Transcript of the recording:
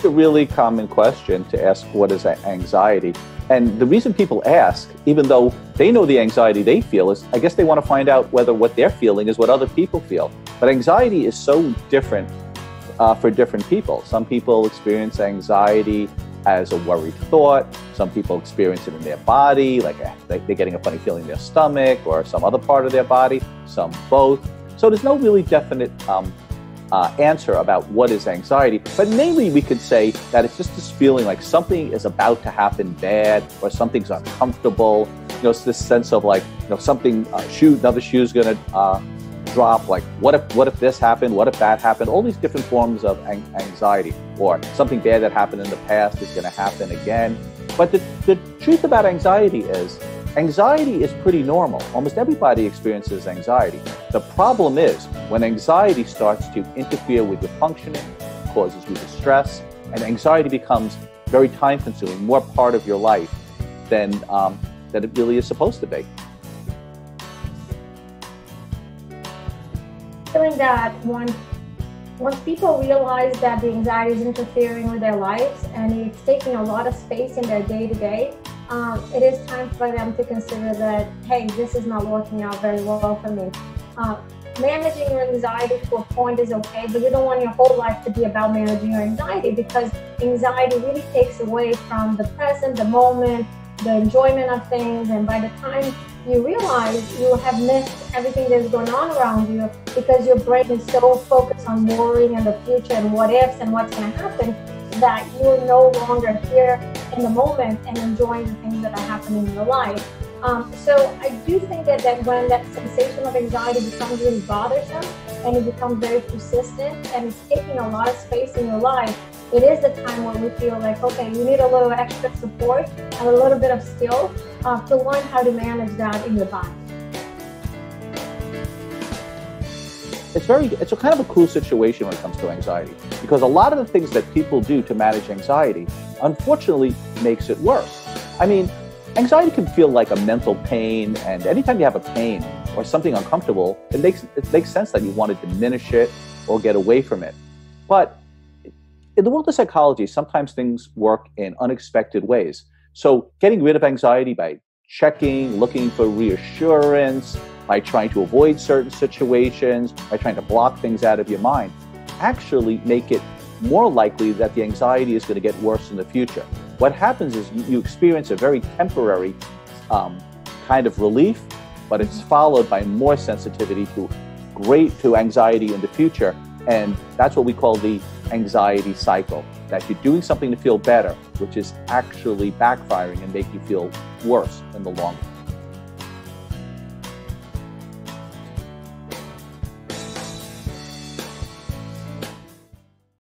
a really common question to ask, what is anxiety? And the reason people ask, even though they know the anxiety they feel, is I guess they want to find out whether what they're feeling is what other people feel. But anxiety is so different for different people. Some people experience anxiety as a worried thought. Some people experience it in their body, like they're getting a funny feeling in their stomach or some other part of their body, some both. So there's no really definite answer about what is anxiety, but mainly we could say that it's just this feeling like something is about to happen bad or something's uncomfortable. It's this sense of like, something, another shoe's gonna drop. Like, what if this happened? What if that happened? All these different forms of anxiety, or something bad that happened in the past is gonna happen again. But the truth about anxiety is pretty normal. Almost everybody experiences anxiety. The problem is when anxiety starts to interfere with your functioning, causes you distress, and anxiety becomes very time-consuming, more part of your life than it really is supposed to be. Feeling that once people realize that the anxiety is interfering with their lives and it's taking a lot of space in their day-to-day, it is time for them to consider that, hey, this is not working out very well for me. Managing your anxiety to a point is okay, but you don't want your whole life to be about managing your anxiety, because anxiety really takes away from the present, the moment, the enjoyment of things, and by the time you realize, you have missed everything that's going on around you because your brain is so focused on worrying in the future and what ifs and what's going to happen, that you're no longer here in the moment and enjoying the things that are happening in your life. So I do think that when that sensation of anxiety becomes really bothersome and it becomes very persistent and it's taking a lot of space in your life, it is the time where we feel like, okay, you need a little extra support and a little bit of skill to learn how to manage that in your body. It's a kind of a cool situation when it comes to anxiety, because a lot of the things that people do to manage anxiety, unfortunately, makes it worse. I mean, anxiety can feel like a mental pain, and anytime you have a pain or something uncomfortable, it makes sense that you want to diminish it or get away from it. But in the world of psychology, sometimes things work in unexpected ways. So getting rid of anxiety by checking, looking for reassurance, by trying to avoid certain situations, by trying to block things out of your mind, actually make it more likely that the anxiety is going to get worse in the future. What happens is you experience a very temporary kind of relief, but it's followed by more sensitivity to anxiety in the future. And that's what we call the anxiety cycle, that you're doing something to feel better, which is actually backfiring and making you feel worse in the long run.